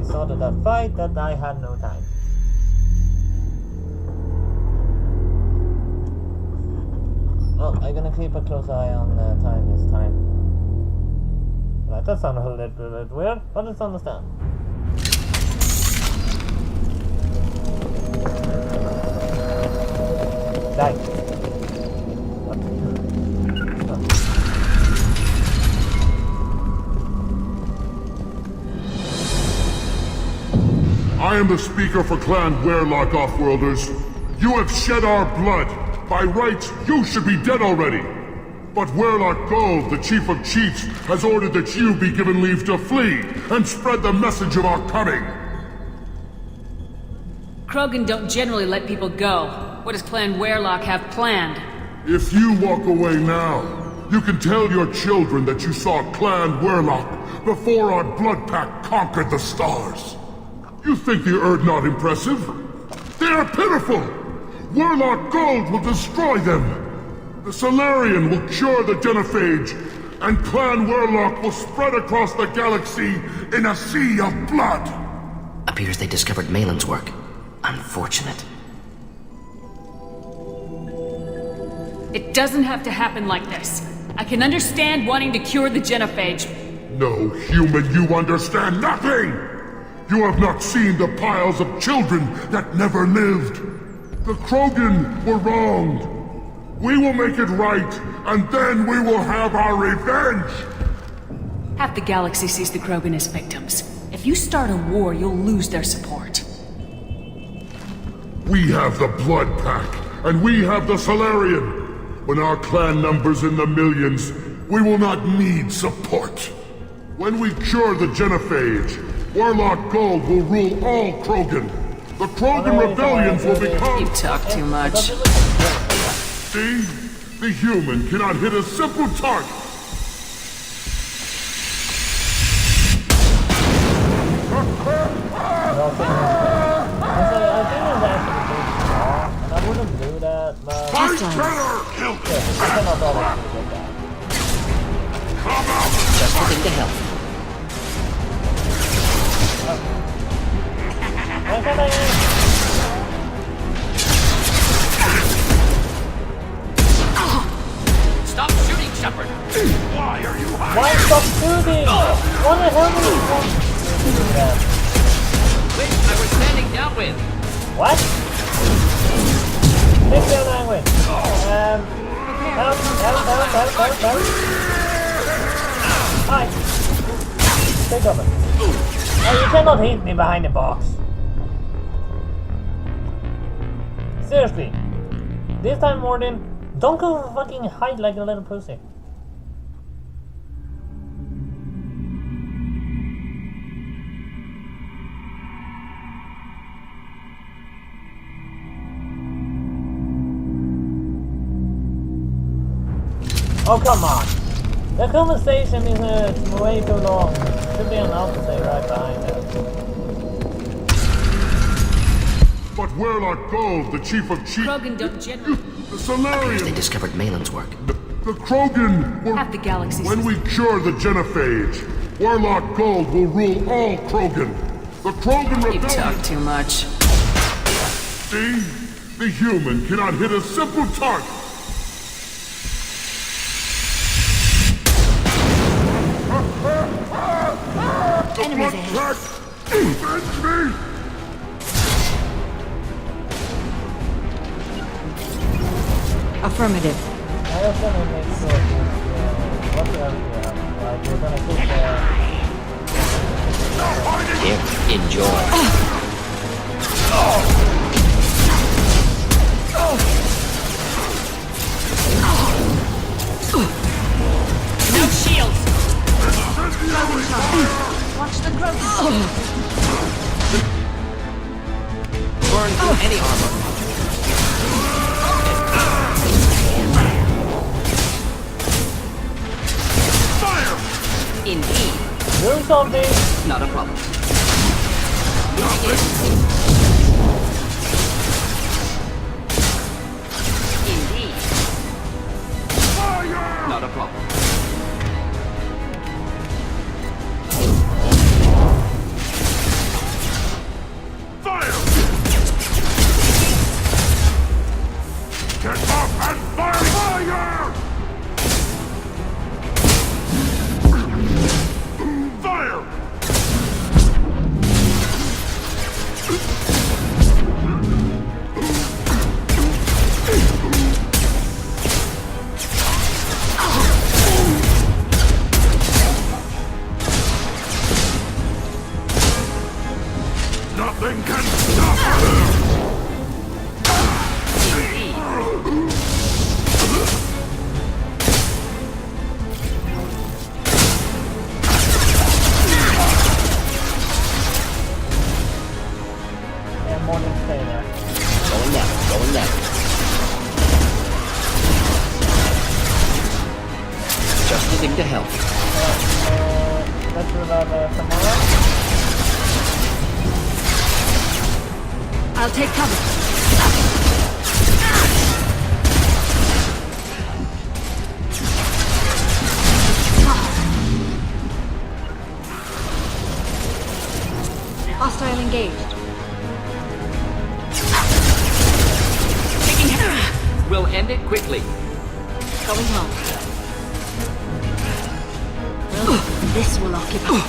started that fight that I had no time. Well, I'm gonna keep a close eye on the time this time. Right, that sounded a little bit weird, but it's understand. Die. What? I am the speaker for Clan Werlock, Offworlders. You have shed our blood. By rights, you should be dead already. But Werlock Gold, the Chief of Chiefs, has ordered that you be given leave to flee and spread the message of our coming. Krogan don't generally let people go. What does Clan Werlock have planned? If you walk away now, you can tell your children that you saw Clan Werlock before our blood pact conquered the stars. You think the Erd not impressive? They are pitiful! Werlock Gold will destroy them! The Solarian will cure the Genophage, and Clan Werlock will spread across the galaxy in a sea of blood! Appears they discovered Malin's work. Unfortunate. It doesn't have to happen like this. I can understand wanting to cure the Genophage. No human, you understand nothing! You have not seen the piles of children that never lived. The Krogan were wronged. We will make it right, and then we will have our revenge! Half the galaxy sees the Krogan as victims. If you start a war, you'll lose their support. We have the Blood Pack, and we have the Solarian. When our clan numbers in the millions, we will not need support. When we cure the Genophage, Werlock Gold will rule all Krogan. The Krogan rebellions will become... You talk too much. See? The human cannot hit a simple target. I wouldn't do that, but... Fight better! Kill! I cannot always do that. Just looking to help. Stop shooting, Shepard! Why are you hiding? Why stop shooting? What the hell are you doing that? Which I was standing down with. What? Take down language. Help. Hi. Take cover. Oh, you cannot hit me behind the box. Seriously. This time, Mordin, don't go fucking hide like a little pussy. Oh, come on. The conversation is way too long. Should be an officer right behind us. But Werlock Gold, the Chief of Chiefs... Krogan don't generally... The Solarian... They discovered Malin's work. The Krogan will... Half the galaxy... When we cure the Genophage, Werlock Gold will rule all Krogan. The Krogan You rebellion... talk too much. See? The human cannot hit a simple target. Enemies ahead. Defend me! Affirmative. I was gonna make sure what the hell like we're gonna put Here, enjoy. No shields! Watch the growth. Burn through any armor. Fire! Indeed. do something. Not a problem. Indeed. Not a problem. Nothing can stop her! Yeah, Mordins, stay there. Going left, going left. Just the thing to help. Let's revive tomorrow. I'll take cover. Hostile engaged. We'll end it quickly. Going home. Well, this will occupy.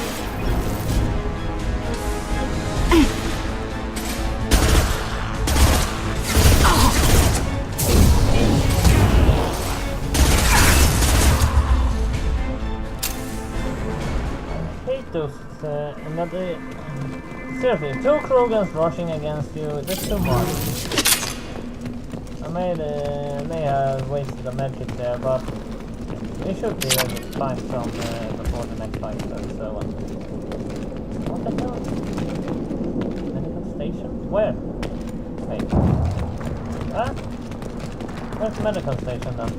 Hate those, another... Seriously, 2 Krogans rushing against you, that's too much. I may have wasted a medkit there, but we should be able to find some before the next fight starts, so... what the hell? Medical station? Where? Wait. Huh? Where's the medical station then?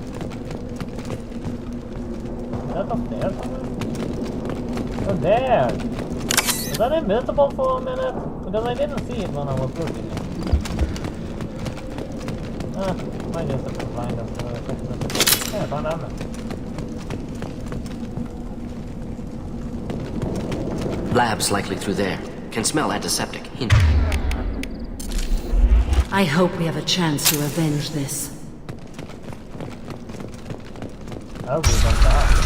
Is that up there somewhere? Oh, there! Was that invisible for a minute? Because I didn't see it when I was looking. Might just have to find us another section. Yeah, I found ammo. Labs likely through there. Can smell antiseptic. Hint. I hope we have a chance to avenge this. I hope we don't die.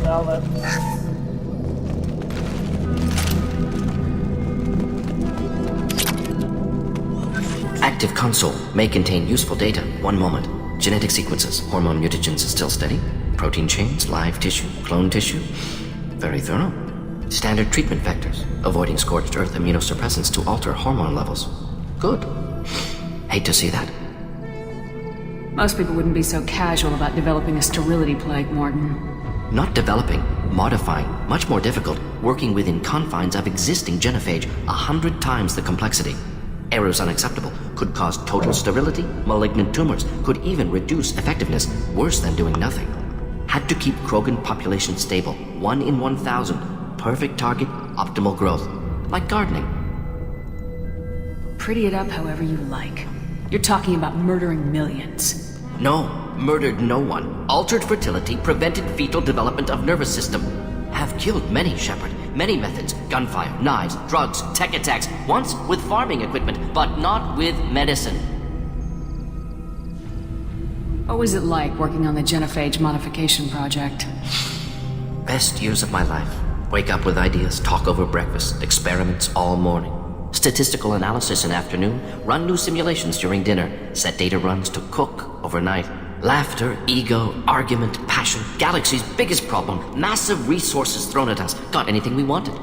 Sell it. Active console may contain useful data. One moment. Genetic sequences, hormone mutagens still steady. Protein chains, live tissue, clone tissue. Very thorough. Standard treatment vectors, avoiding scorched earth immunosuppressants to alter hormone levels. Good. Hate to see that. Most people wouldn't be so casual about developing a sterility plague, Mordin. Not developing, modifying, much more difficult, working within confines of existing genophage, 100 times the complexity. Errors unacceptable, could cause total sterility, malignant tumors, could even reduce effectiveness, worse than doing nothing. Had to keep Krogan population stable, 1 in 1,000, perfect target, optimal growth, like gardening. Pretty it up however you like. You're talking about murdering millions. No, murdered no one. Altered fertility, prevented fetal development of nervous system. Have killed many, Shepard. Many methods. Gunfire, knives, drugs, tech attacks. Once with farming equipment, but not with medicine. What was it like working on the genophage modification project? Best years of my life. Wake up with ideas, talk over breakfast, experiments all morning. Statistical analysis in afternoon, run new simulations during dinner, set data runs to cook overnight. Laughter, ego, argument, passion, Galaxy's biggest problem, massive resources thrown at us. Got anything we wanted.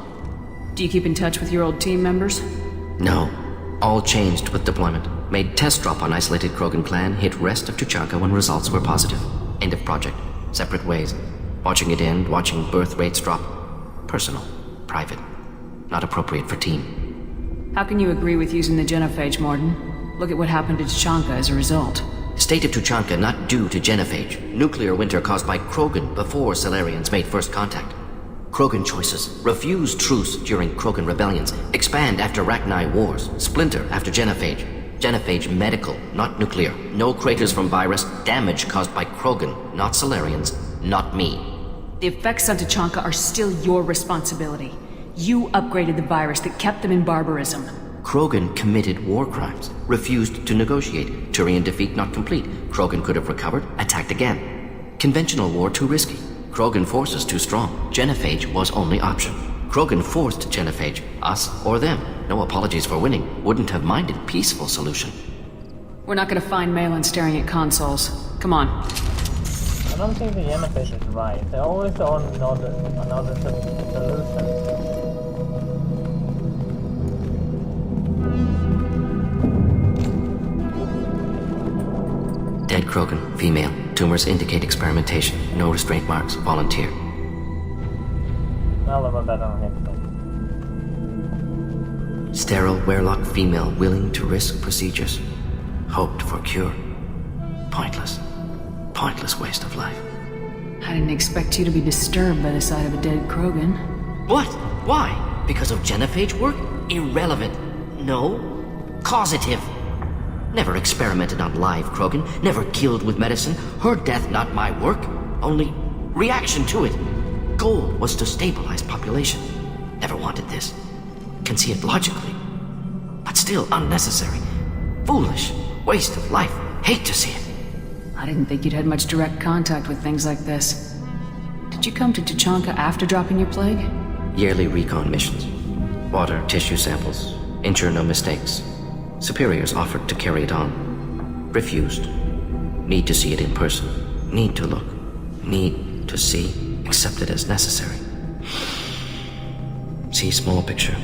Do you keep in touch with your old team members? No. All changed with deployment. Made test drop on isolated Krogan clan, hit rest of Tuchanka when results were positive. End of project. Separate ways. Watching it end, watching birth rates drop. Personal. Private. Not appropriate for team. How can you agree with using the genophage, Mordin? Look at what happened to Tuchanka as a result. State of Tuchanka not due to genophage. Nuclear winter caused by Krogan before Solarians made first contact. Krogan choices. Refuse truce during Krogan rebellions. Expand after Rachni wars. Splinter after genophage. Genophage medical, not nuclear. No craters from virus. Damage caused by Krogan, not Solarians, not me. The effects on Tuchanka are still your responsibility. You upgraded the virus that kept them in barbarism. Krogan committed war crimes, refused to negotiate. Turian defeat not complete. Krogan could have recovered, attacked again. Conventional war too risky. Krogan forces too strong. Genophage was only option. Krogan forced genophage, us or them. No apologies for winning. Wouldn't have minded peaceful solution. We're not gonna find Malin staring at consoles. Come on. I don't think the Genophage is right. They always on another solution. Dead Krogan, female. Tumors indicate experimentation. No restraint marks. Volunteer. Well, I'm better on him. Sterile Werelock female willing to risk procedures. Hoped for cure. Pointless. Pointless waste of life. I didn't expect you to be disturbed by the sight of a dead Krogan. What? Why? Because of genophage work? Irrelevant. No. Causative. Never experimented on live Krogan. Never killed with medicine. Her death not my work. Only reaction to it. Goal was to stabilize population. Never wanted this. Can see it logically. But still unnecessary. Foolish. Waste of life. Hate to see it. I didn't think you'd had much direct contact with things like this. Did you come to Tuchanka after dropping your plague? Yearly recon missions. Water, tissue samples. Ensure no mistakes. Superiors offered to carry it on. Refused. Need to see it in person. Need to look. Need to see. Accepted as necessary. See small picture.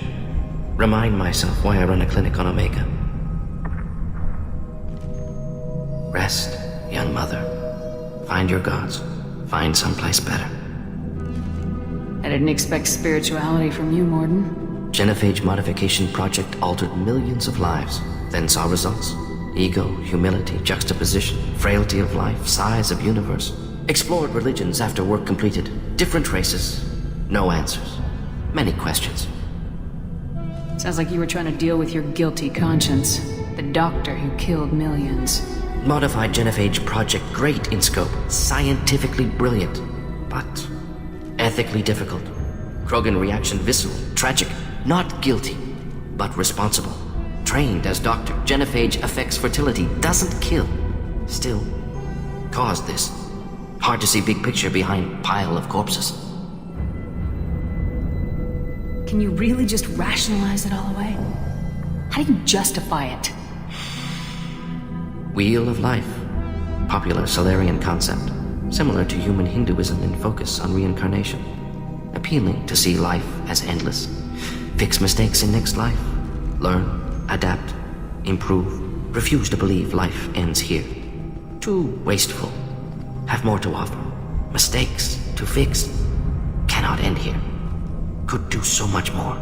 Remind myself why I run a clinic on Omega. Rest, young mother. Find your gods. Find someplace better. I didn't expect spirituality from you, Mordin. Genophage modification project altered millions of lives. Then saw results. Ego, humility, juxtaposition, frailty of life, size of universe. Explored religions after work completed. Different races. No answers. Many questions. Sounds like you were trying to deal with your guilty conscience. The doctor who killed millions. Modified genophage project great in scope. Scientifically brilliant. But ethically difficult. Krogan reaction visceral, tragic. Not guilty, but responsible. Trained as doctor. Genophage affects fertility. Doesn't kill. Still caused this. Hard to see big picture behind pile of corpses. Can you really just rationalize it all away? How do you justify it? Wheel of life. Popular Solarian concept. Similar to human Hinduism in focus on reincarnation. Appealing to see life as endless. Fix mistakes in next life. Learn, adapt, improve. Refuse to believe life ends here. Too wasteful. Have more to offer. Mistakes to fix. Cannot end here. Could do so much more.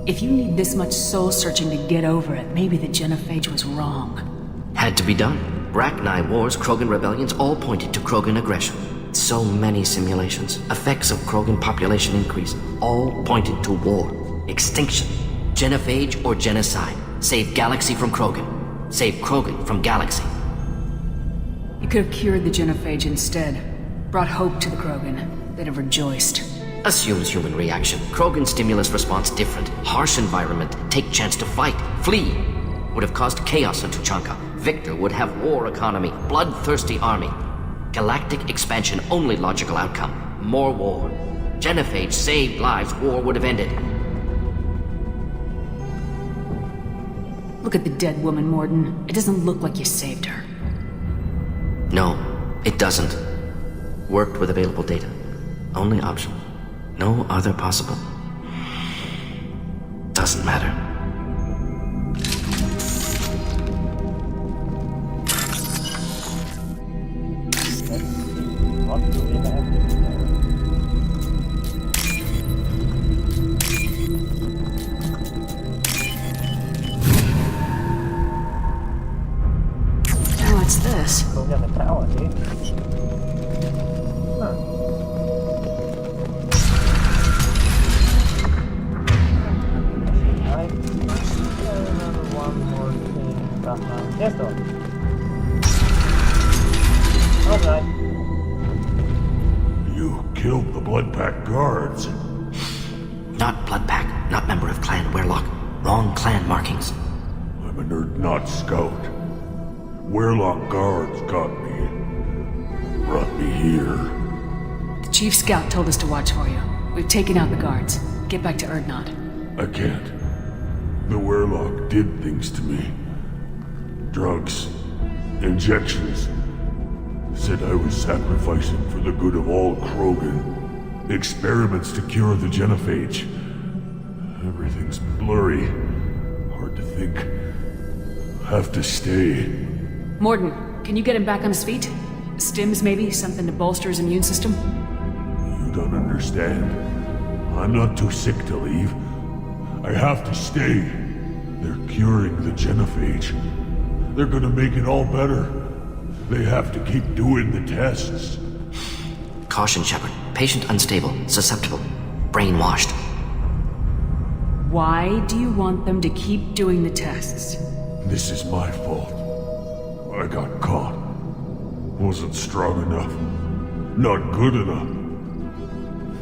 If you need this much soul-searching to get over it, maybe the genophage was wrong. Had to be done. Rachni wars, Krogan rebellions, all pointed to Krogan aggression. So many simulations. Effects of Krogan population increase. All pointed to war. Extinction. Genophage or genocide. Save Galaxy from Krogan. Save Krogan from Galaxy. You could have cured the genophage instead. Brought hope to the Krogan. They'd have rejoiced. Assumes human reaction. Krogan stimulus response different. Harsh environment. Take chance to fight. Flee. Would have caused chaos in Tuchanka. Victor would have war economy. Bloodthirsty army. Galactic expansion only logical outcome. More war. Genophage saved lives. War would have ended. Look at the dead woman, Mordin. It doesn't look like you saved her. No, it doesn't. Worked with available data. Only option. No other possible. Doesn't matter. What do we have? Oh, what's this? Go get the tower, see? Huh. I remember one more thing behind this door. Alright. You killed the Bloodpack guards. Not Bloodpack, not member of Clan Werelock. Wrong clan markings. I'm a nerd, not scout. Werelock guards got me. Brought me here. The Chief Scout told us to watch for you. We've taken out the guards. Get back to Erdnot. I can't. The Werelock did things to me. Drugs. Injections. Said I was sacrificing for the good of all Krogan. Experiments to cure the genophage. Everything's blurry. Hard to think. Have to stay. Mordin, can you get him back on his feet? Stims maybe? Something to bolster his immune system? You don't understand. I'm not too sick to leave. I have to stay. They're curing the genophage. They're gonna make it all better. They have to keep doing the tests. Caution, Shepard. Patient unstable, susceptible, brainwashed. Why do you want them to keep doing the tests? This is my fault. I got caught. Wasn't strong enough. Not good enough.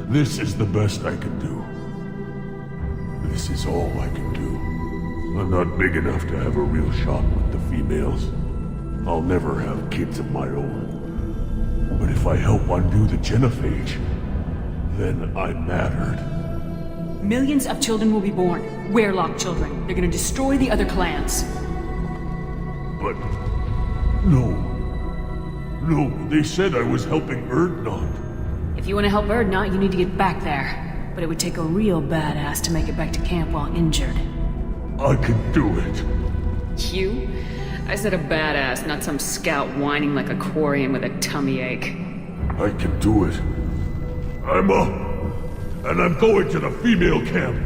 This is the best I can do. This is all I can do. I'm not big enough to have a real shot with the females. I'll never have kids of my own. But if I help undo the genophage, then I mattered. Millions of children will be born. Werelock children. They're gonna destroy the other clans. But... No. No, they said I was helping Erdnot. If you want to help Erdnot, you need to get back there. But it would take a real badass to make it back to camp while injured. I can do it. You? I said a badass, not some scout whining like a Quarian with a tummy ache. I can do it. I'm up. And I'm going to the female camp.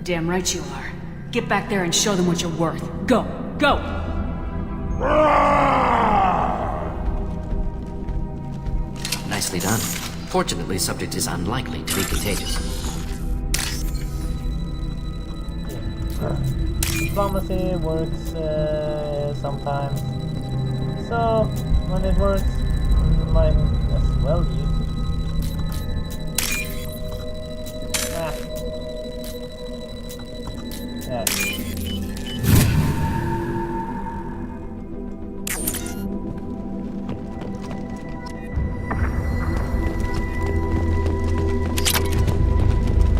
Damn right you are. Get back there and show them what you're worth. Go! Go! Nicely done. Fortunately, subject is unlikely to be contagious. Diplomacy works sometimes. So, when it works, might as well use it. Yeah.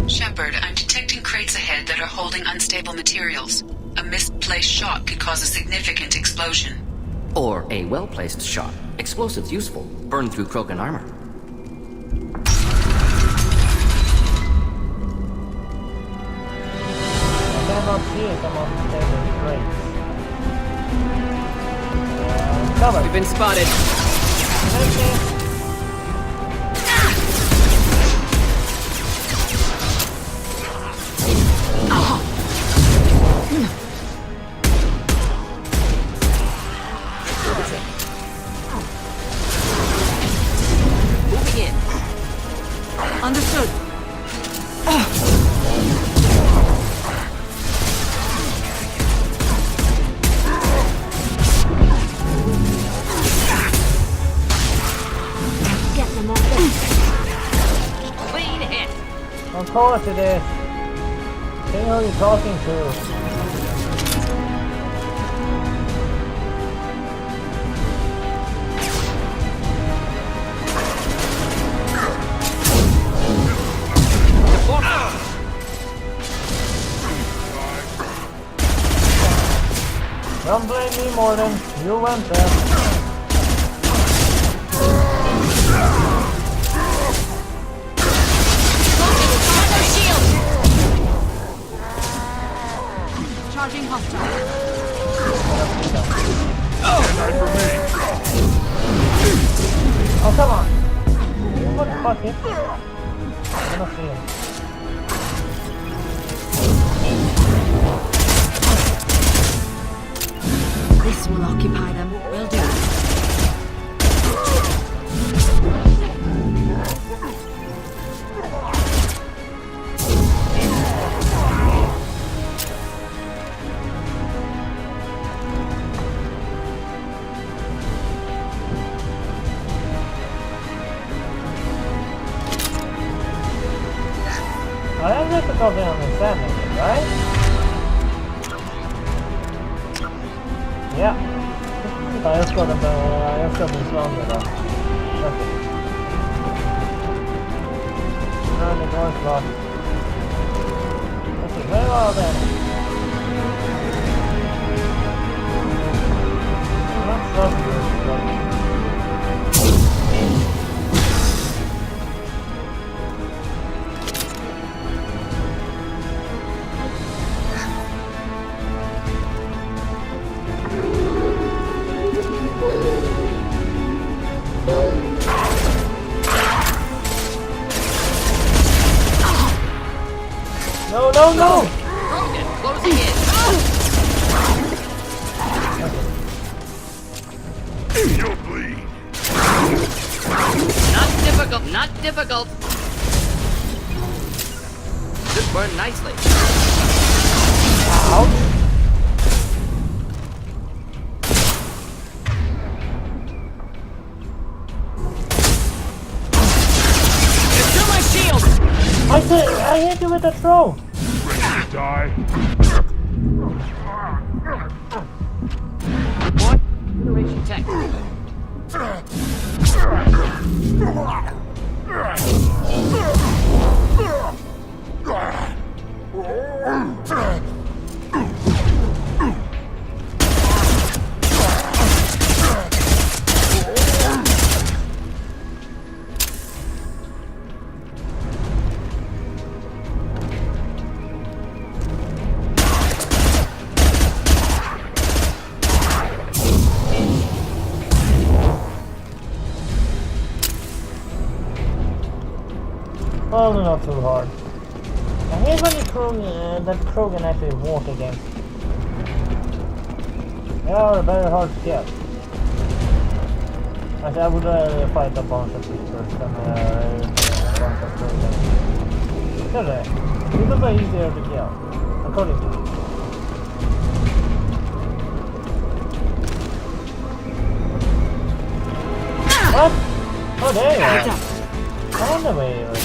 Shepard, I'm detecting crates ahead that are holding unstable materials. A misplaced shot could cause a significant explosion. Or a well-placed shot. Explosives useful. Burn through Krogan armor. I cannot see some of the stable crates. Cover! We've been spotted. Moving in. Understood. Get them off there. Clean hit. Of course it is. See who you're talking to. Don't blame me, Mordin. You went there. Charging hostile. Oh, come on. What the fuck is this? I don't see him. This will occupy them. Will do. I have difficulty understanding it, right? Ja. Ja, jag ska den slanda då. Nej, det går inte bra. Okej, vad var det? Not so good. no, no! Krogan closing in. You'll bleed. Not difficult, not difficult. Should burn nicely. Ouch. Kill my shield! I hit you with a throw. Ready to die? What? Generation tech. Well, not too hard. I hate when that Krogan actually walk against. They are very hard to kill. Actually, I would fight a bunch of these first than a bunch of Krogan. Should I? These are easier to kill, according to me. What? Oh, there you are. I'm on the way right now.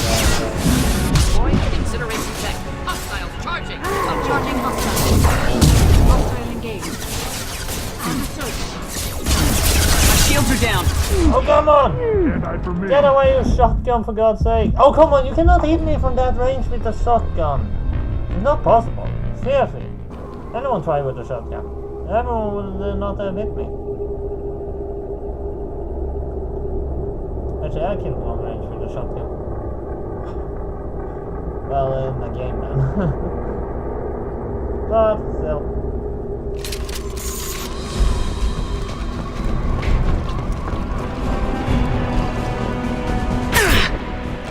Boy, incineration tech. Hostiles charging. Charging hostile. Hostile engaged. Understood. My shields are down. Oh, come on! Can't hide from me. Get away, you shotgun, for God's sake! Oh, come on, you cannot hit me from that range with a shotgun. It's not possible. Seriously. Anyone try with a shotgun. Everyone will not have hit me. Actually, I can go on range with a shotgun. Well, in the game then. But still.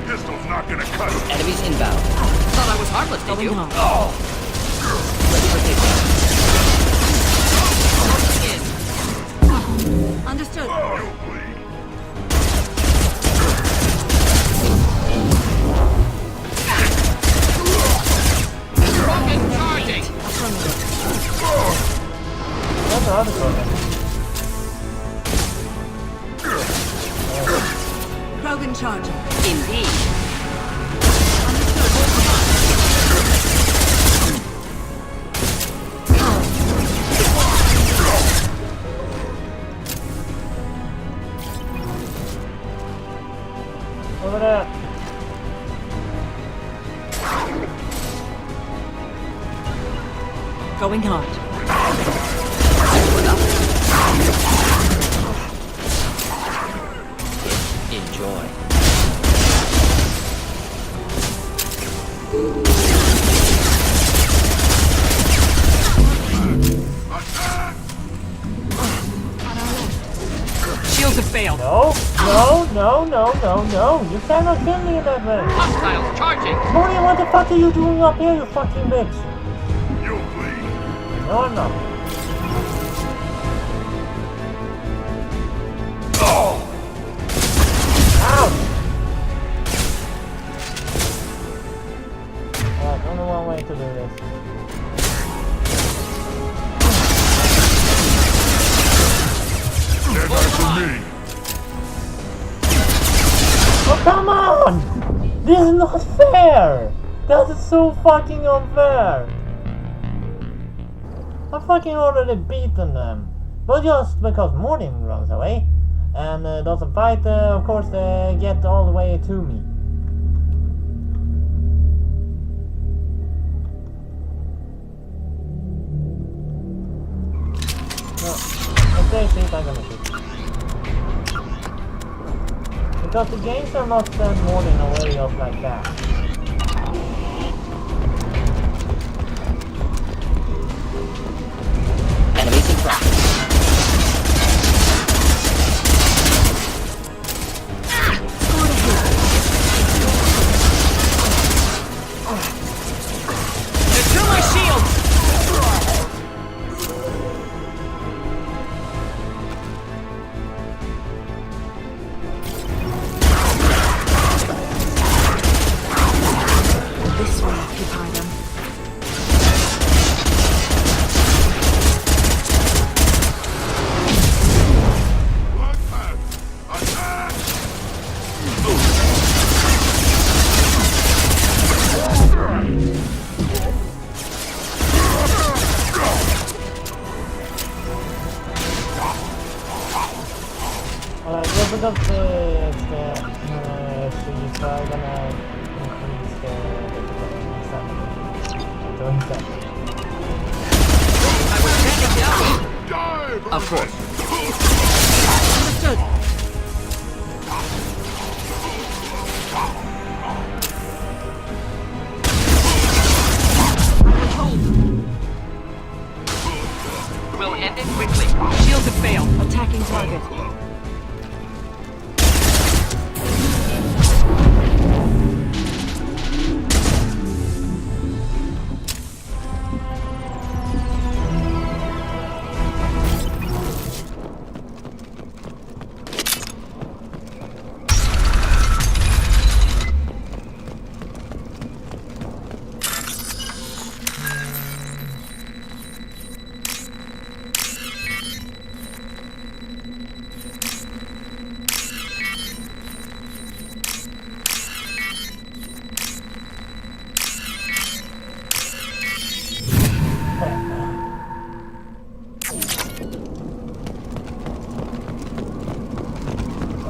Pistol's not gonna cut it. Enemies inbound. Thought I was harmless, did you? Going on. Oh! Ready for takedown. Understood. You'll bleed. Krogan charging. Affirmative. That's the other Krogan. Krogan charging. Indeed. Over there. Going hard. Enjoy. Shields have failed. No, no, no, no, no, no. You cannot kill me in that way. Hostiles charging. Morty, what the fuck are you doing up here, you fucking bitch? You'll bleed. No, I'm not. Ouch! Alright, only one way to do this. Can't hide from me. Oh, come on! This is not fair! That is so fucking unfair! I've fucking already beaten them. But just because Mordin runs away and doesn't fight, of course they get all the way to me. No, if they shoot, I'm gonna shoot. Because the games are not send Mordin away just like that. Enemies in front. I'm gonna increase the Of course. Understood. We'll end it quickly. Shields have failed. Attacking target.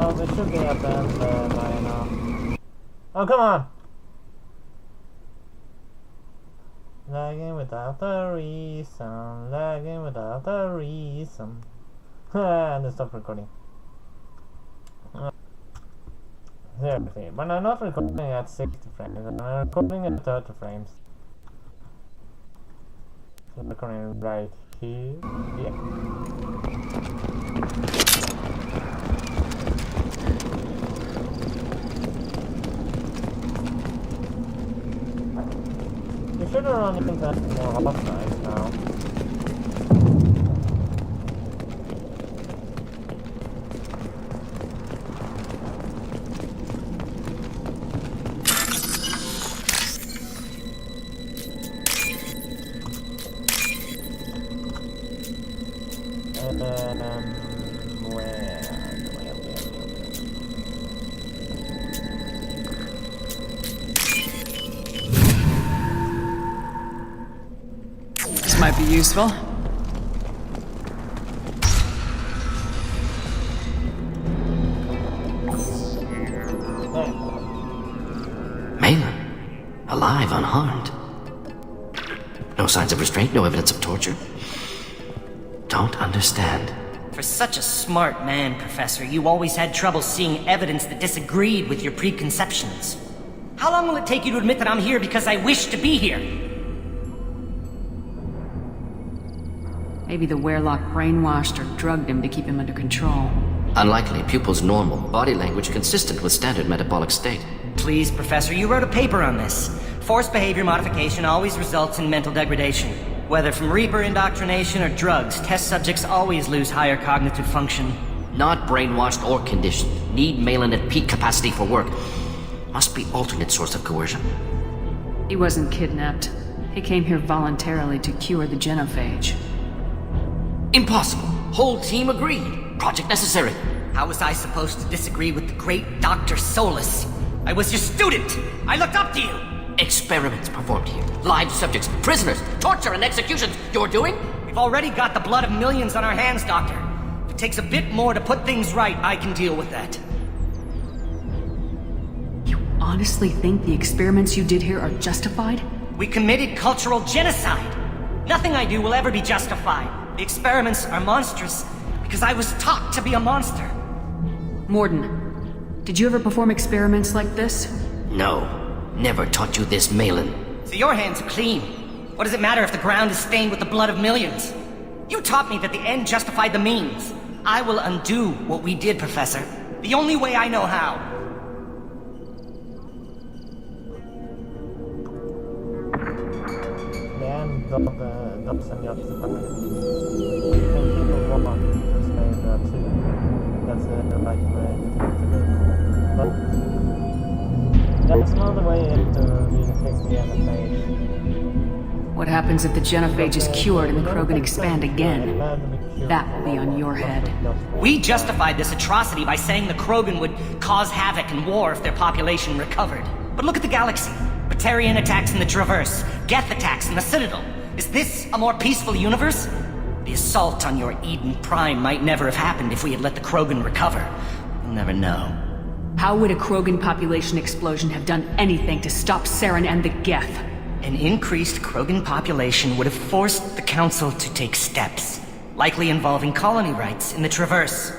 Oh, they should be up there by now. Oh, come on! Lagging without a reason, lagging without a reason. And then stop recording. Seriously, but I'm not recording at 60 frames, I'm recording at 30 frames. So I'm recording right here. Yeah. You should have run into more offsides now. This might be useful. Malin, alive, unharmed. No signs of restraint, no evidence of torture. Don't understand. For such a smart man, Professor, you always had trouble seeing evidence that disagreed with your preconceptions. How long will it take you to admit that I'm here because I wish to be here? Maybe the Werelock brainwashed or drugged him to keep him under control. Unlikely, pupil's normal, body language consistent with standard metabolic state. Please, Professor, you wrote a paper on this. Forced behavior modification always results in mental degradation. Whether from Reaper indoctrination or drugs, test subjects always lose higher cognitive function. Not brainwashed or conditioned. Need Malin at peak capacity for work. Must be alternate source of coercion. He wasn't kidnapped. He came here voluntarily to cure the genophage. Impossible. Whole team agreed. Project necessary. How was I supposed to disagree with the great Dr. Solus? I was your student! I looked up to you! Experiments performed here. Live subjects, prisoners, torture and executions. You're doing? We've already got the blood of millions on our hands, Doctor. If it takes a bit more to put things right, I can deal with that. You honestly think the experiments you did here are justified? We committed cultural genocide. Nothing I do will ever be justified. The experiments are monstrous because I was taught to be a monster. Mordin, did you ever perform experiments like this? No. Never taught you this, Malin. So your hands are clean. What does it matter if the ground is stained with the blood of millions? You taught me that the end justified the means. I will undo what we did, Professor. The only way I know how. Doesn't justify. And people want to say that too. That's the right way to do. But that's not the way to really fix the genophage. What happens if the genophage is cured and the Krogan expand again? That will be on your head. We justified this atrocity by saying the Krogan would cause havoc and war if their population recovered. But look at the galaxy. Batarian attacks in the Traverse, Geth attacks in the Citadel. Is this a more peaceful universe? The assault on your Eden Prime might never have happened if we had let the Krogan recover. We'll never know. How would a Krogan population explosion have done anything to stop Saren and the Geth? An increased Krogan population would have forced the Council to take steps, likely involving colony rights in the Traverse.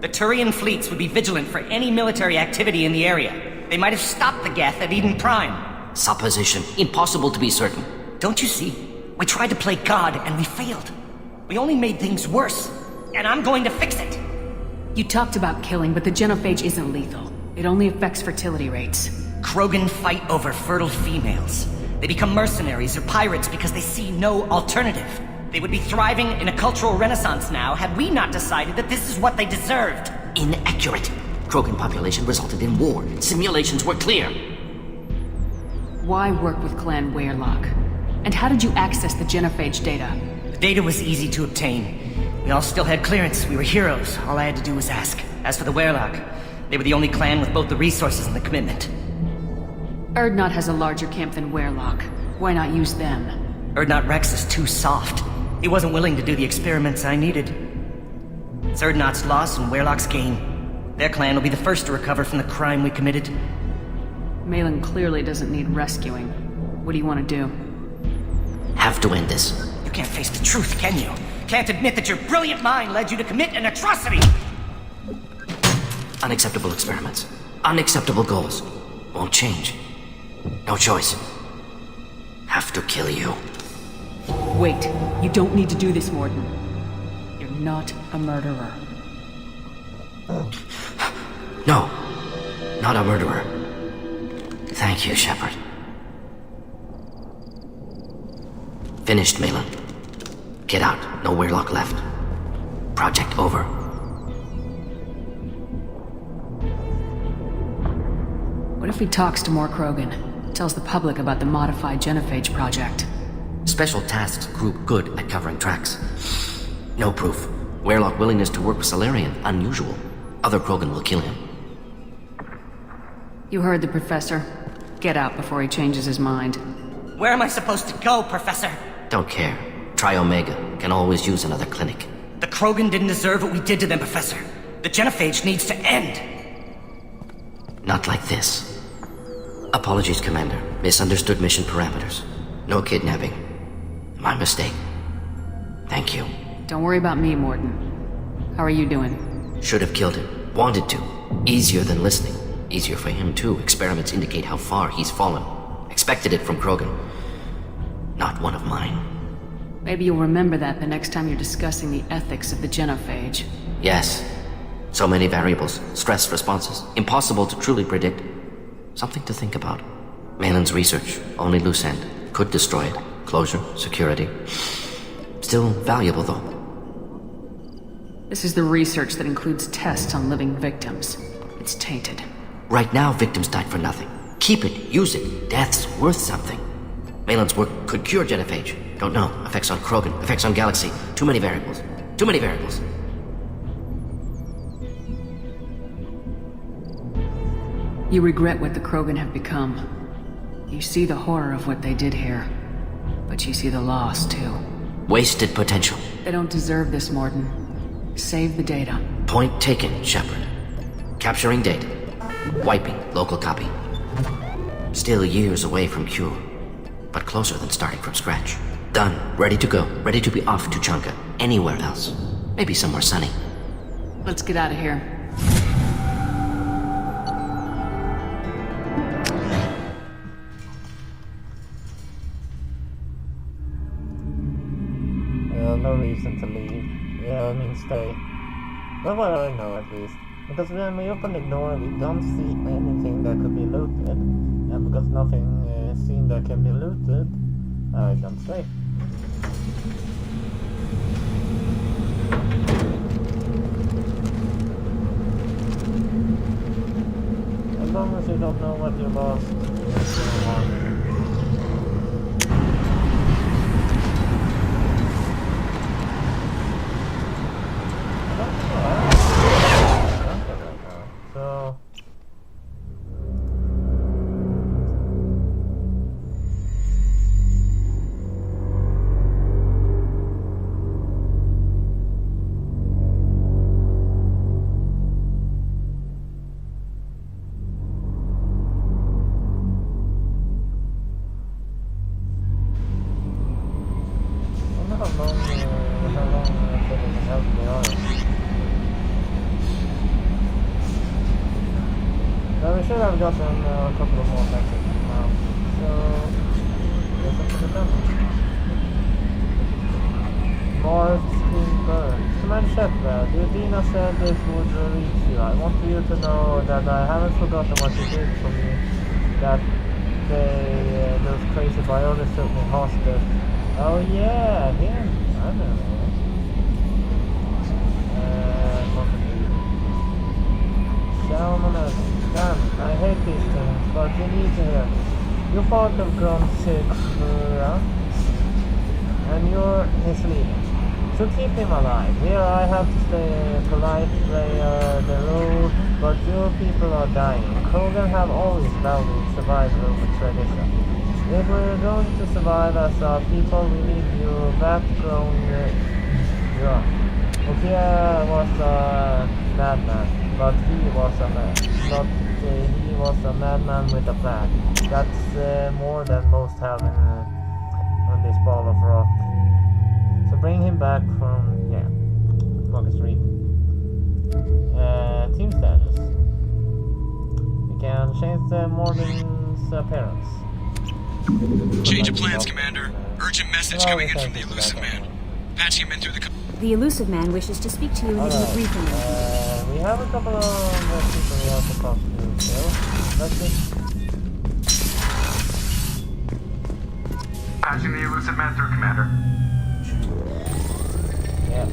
The Turian fleets would be vigilant for any military activity in the area. They might have stopped the Geth at Eden Prime. Supposition. Impossible to be certain. Don't you see? We tried to play God and we failed. We only made things worse, and I'm going to fix it. You talked about killing, but the genophage isn't lethal. It only affects fertility rates. Krogan fight over fertile females. They become mercenaries or pirates because they see no alternative. They would be thriving in a cultural renaissance now had we not decided that this is what they deserved. Inaccurate. Krogan population resulted in war. Simulations were clear. Why work with Clan Weyrloc? And how did you access the genophage data? The data was easy to obtain. We all still had clearance. We were heroes. All I had to do was ask. As for the Weyrloc, they were the only clan with both the resources and the commitment. Erdnot has a larger camp than Weyrloc. Why not use them? Erdnot Rex is too soft. He wasn't willing to do the experiments I needed. It's Erdnot's loss and Weyrloc's gain. Their clan will be the first to recover from the crime we committed. Malin clearly doesn't need rescuing. What do you want to do? Have to end this. You can't face the truth, can you? Can't admit that your brilliant mind led you to commit an atrocity! Unacceptable experiments. Unacceptable goals. Won't change. No choice. Have to kill you. Wait. You don't need to do this, Mordin. You're not a murderer. No. Not a murderer. Thank you, Shepard. Finished, Malin. Get out. No Weyrloc left. Project over. What if he talks to more Krogan? Tells the public about the modified genophage project? Special Tasks Group good at covering tracks. No proof. Weyrloc willingness to work with Salarian, unusual. Other Krogan will kill him. You heard the Professor. Get out before he changes his mind. Where am I supposed to go, Professor? Don't care. Try Omega. Can always use another clinic. The Krogan didn't deserve what we did to them, Professor. The genophage needs to end. Not like this. Apologies, Commander. Misunderstood mission parameters. No kidnapping. My mistake. Thank you. Don't worry about me, Mordin. How are you doing? Should have killed him. Wanted to. Easier than listening. Easier for him, too. Experiments indicate how far he's fallen. Expected it from Krogan. Not one of mine. Maybe you'll remember that the next time you're discussing the ethics of the genophage. Yes. So many variables. Stress responses. Impossible to truly predict. Something to think about. Malin's research. Only loose end. Could destroy it. Closure. Security. Still valuable, though. This is the research that includes tests on living victims. It's tainted. Right now, victims died for nothing. Keep it. Use it. Death's worth something. Malin's work could cure genophage. Don't know. Effects on Krogan. Effects on Galaxy. Too many variables. Too many variables. You regret what the Krogan have become. You see the horror of what they did here. But you see the loss, too. Wasted potential. They don't deserve this, Mordin. Save the data. Point taken, Shepard. Capturing data. Wiping local copy. Still years away from cure. But closer than starting from scratch. Done. Ready to go. Ready to be off to Chanka. Anywhere else. Maybe somewhere sunny. Let's get out of here. No reason to leave. Yeah, I mean stay. That's what I know at least. Because when we open the door, we don't see anything that could be looted. And because nothing seen that can be looted, I don't stay. As long as you don't know what you lost, it's going on. So should have gotten a couple of more messages now. So, there's something to come. Mars screen burns. Command Shepard, Dina said this would reach you. I want you to know that I haven't forgotten what you did for me. That those crazy biologists took me hostage. Oh yeah, him. I don't know. Damn, I hate these things, but you need to hear this. You're part of Ground 6, and you're his leader. So keep him alive. Here I have to stay polite, play the role, but your people are dying. Krogan have always valued survival over tradition. If we're going to survive as our people, we need you back-grown. Okia was a madman, but he was a man. He was a madman with a plan. That's more than most have on this ball of rock. So bring him back from, yeah, Marcus Reed. Team status. We can change the Mordins' appearance. Change of plans, Commander. Urgent message coming in from the Elusive Man. Patching him in through the... The Elusive Man wishes to speak to you and give you a briefing. We have a couple of people we have to talk to still. That's it. Patching the Elusive Man through, Commander. Yeah.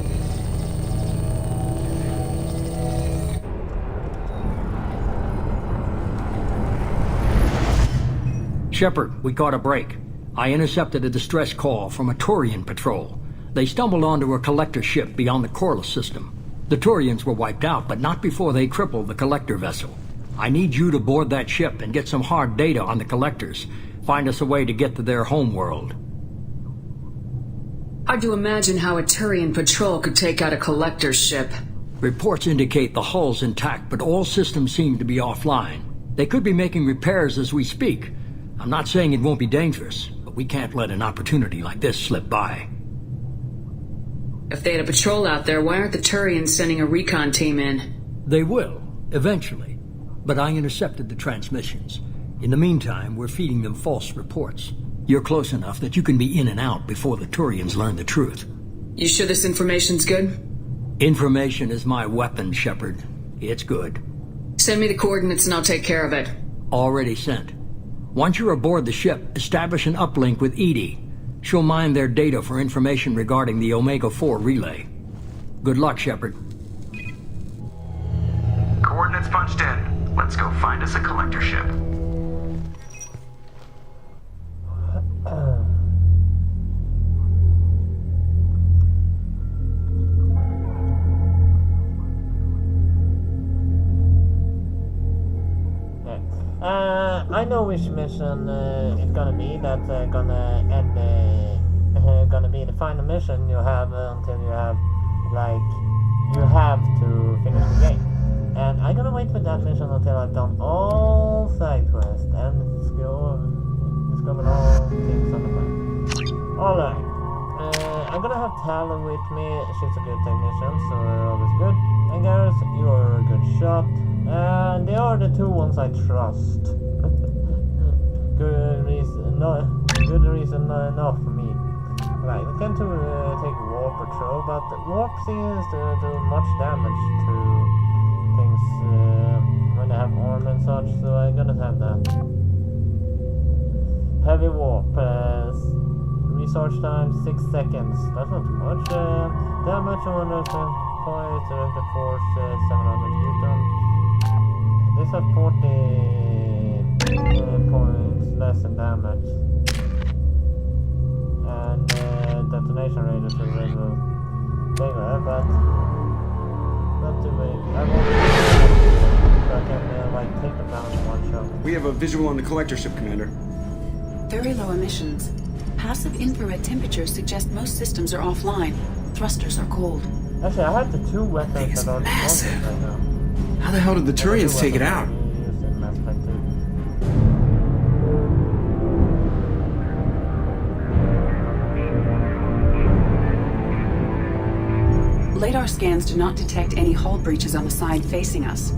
Shepard, we caught a break. I intercepted a distress call from a Turian patrol. They stumbled onto a collector ship beyond the Corliss system. The Turians were wiped out, but not before they crippled the collector vessel. I need you to board that ship and get some hard data on the collectors. Find us a way to get to their homeworld. Hard to imagine how a Turian patrol could take out a collector ship. Reports indicate the hull's intact, but all systems seem to be offline. They could be making repairs as we speak. I'm not saying it won't be dangerous, but we can't let an opportunity like this slip by. If they had a patrol out there, why aren't the Turians sending a recon team in? They will, eventually. But I intercepted the transmissions. In the meantime, we're feeding them false reports. You're close enough that you can be in and out before the Turians learn the truth. You sure this information's good? Information is my weapon, Shepard. It's good. Send me the coordinates and I'll take care of it. Already sent. Once you're aboard the ship, establish an uplink with Edie. She'll mine their data for information regarding the Omega-4 relay. Good luck, Shepard. Coordinates punched in. Let's go find us a collector ship. I know which mission it's gonna be. That's gonna end. Gonna be the final mission you have until you have, like, you have to finish the game. And I'm gonna wait with that mission until I've done all side quests and discovered all things on the plan. Alright. I'm gonna have Talon with me. She's a good technician, so always good. And Garrus, you're a good shot. And they are the two ones I trust. Good reason enough for me. Right, we can take Warp Patrol, but Warp seems to do much damage to things when they have armor and such, so I'm gonna have that. Heavy Warp, research time 6 seconds, that's not too much. Damage 100 points, directed force 700 Newton. These have 40 points less in damage. And detonation rate is a little bigger, but not too big. I won't so I can like take them down in one shot. We have a visual on the collector ship, Commander. Very low emissions. Passive infrared temperatures suggest most systems are offline. Thrusters are cold. Actually, I have the two weapons that are massive right now. How the hell did the Turians take it out? Radar scans do not detect any hull breaches on the side facing us.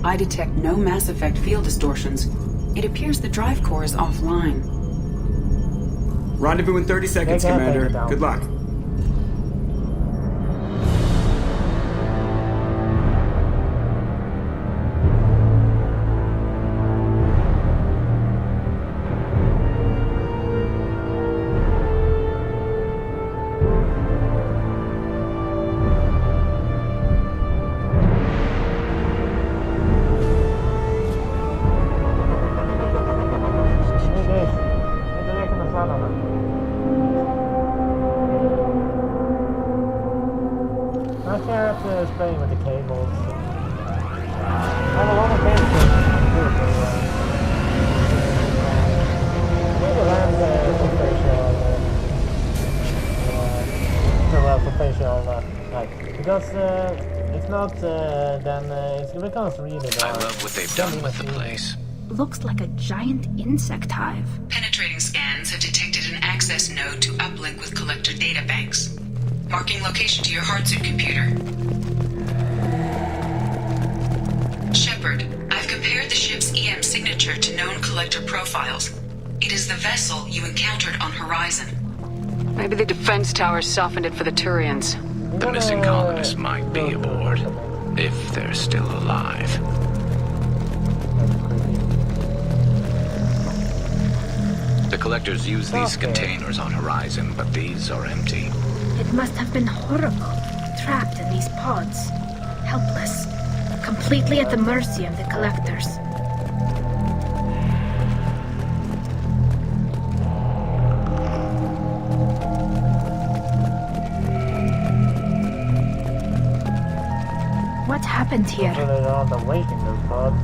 I detect no Mass Effect field distortions. It appears the drive core is offline. Rendezvous in 30 seconds, Commander. Good luck. Playing with the cables. I have a lot of cables. Maybe land for facial like, because if not, then it becomes really dark. I love what they've done with the place. Looks like a giant insect hive. Penetrating scans have detected an access node to uplink with collector databanks. Marking location to your hardsuit computer. Shepard, I've compared the ship's EM signature to known collector profiles. It is the vessel you encountered on Horizon. Maybe the defense towers softened it for the Turians. The missing colonists might be aboard, if they're still alive. The collectors use these containers on Horizon, but these are empty. It must have been horrible, trapped in these pods, helpless, completely at the mercy of the collectors. What happened here? They're on the wait in those pods.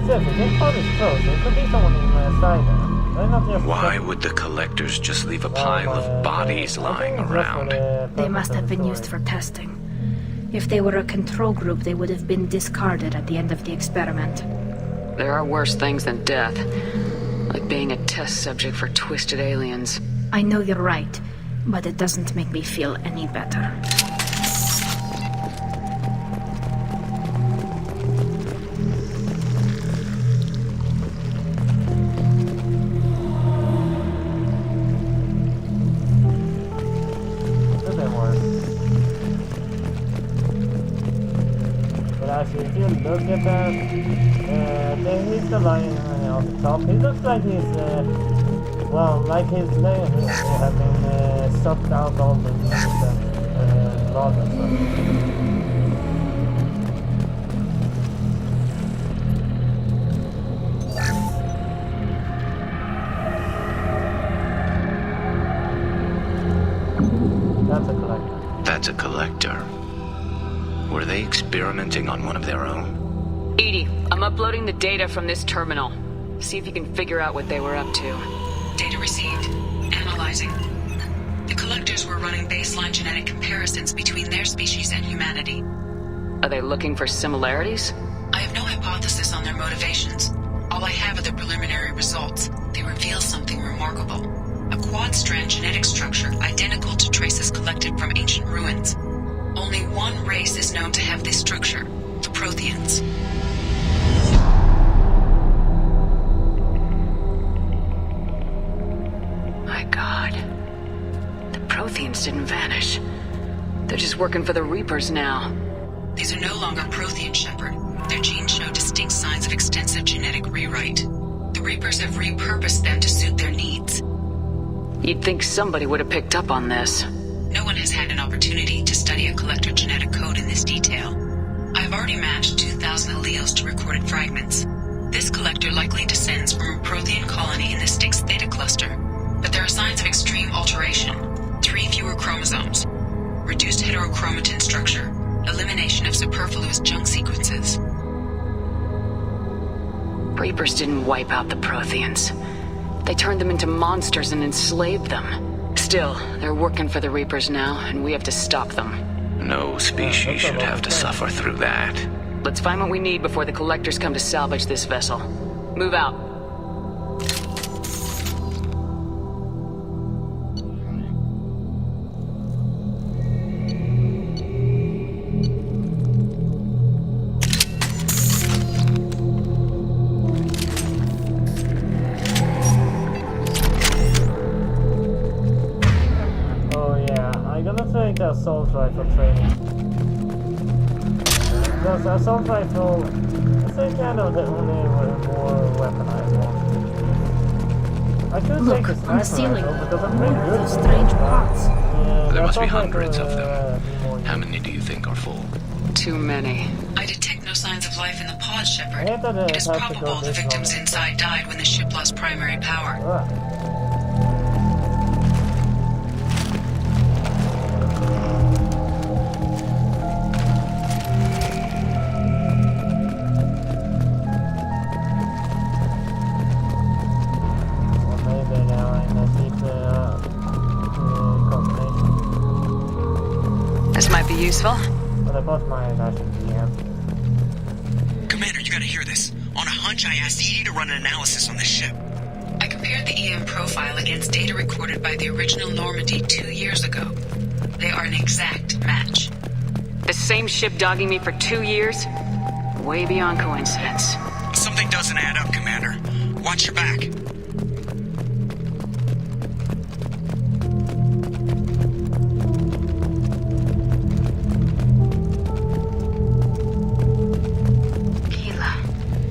Seriously, this pod is closed. There could be someone inside there. Why would the collectors just leave a pile of bodies lying around? They must have been used for testing. If they were a control group, they would have been discarded at the end of the experiment. There are worse things than death. Like being a test subject for twisted aliens. I know you're right, but it doesn't make me feel any better. If you look at that, he's the lion on the top. He looks like he's, well, like his leg has been sucked out all the blood and stuff. That's a collector. That's a collector. Were they experimenting on one of their own? Edie, I'm uploading the data from this terminal. See if you can figure out what they were up to. Data received. Analyzing. The collectors were running baseline genetic comparisons between their species and humanity. Are they looking for similarities? I have no hypothesis on their motivations. All I have are the preliminary results. They reveal something remarkable. A quad-strand genetic structure identical to traces collected from ancient ruins. Only one race is known to have this structure, the Protheans. My God. The Protheans didn't vanish. They're just working for the Reapers now. These are no longer Prothean, Shepard. Their genes show distinct signs of extensive genetic rewrite. The Reapers have repurposed them to suit their needs. You'd think somebody would have picked up on this. No one has had an opportunity to study a collector genetic code in this detail. I have already matched 2,000 alleles to recorded fragments. This collector likely descends from a Prothean colony in the Styx Theta cluster, but there are signs of extreme alteration. 3 fewer chromosomes, reduced heterochromatin structure, elimination of superfluous junk sequences. Reapers didn't wipe out the Protheans. They turned them into monsters and enslaved them. Still, they're working for the Reapers now, and we have to stop them. No species should have to suffer through that. Let's find what we need before the collectors come to salvage this vessel. Move out. the assault rifle training. Because the assault rifle is kind of the only war weapon I want. I could take a sniper on the ceiling. rifle because I'm pretty good Those at strange it. pots. Yeah, There must be assault hundreds of rifle, them. more How many do you think are full? Too many. I detect no signs of life in the pod, Shepard. I hate that It is have to go probable the this victims long. inside died when the ship lost primary power. Alright. Well, maybe now I can keep the confirmation. This might be useful. But I bought my actually DM. Commander, you gotta hear this. On a hunch, I asked Edie to run an analysis on this ship. I compared the EM profile against data recorded by the original Normandy 2 years ago. They are an exact match. The same ship dogging me for 2 years? Way beyond coincidence. Something doesn't add up, Commander. Watch your back.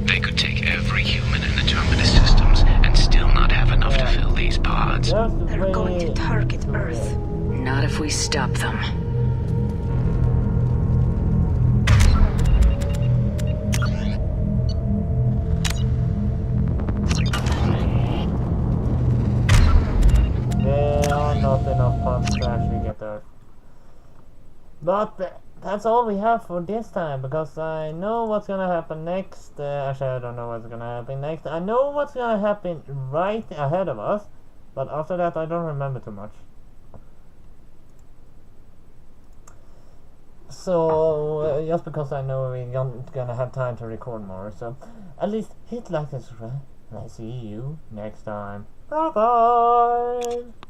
They could take every human in the Terminus systems and still not have enough to fill these pods. They're going to target Earth. Not if we stop them. There are not enough pods to actually get there. But that's all we have for this time, because I know what's gonna happen next. Actually, I don't know what's gonna happen next. I know what's gonna happen right ahead of us, but after that I don't remember too much. So, just because I know we're gonna have time to record more, so at least hit like and subscribe, and I see you next time. Bye bye!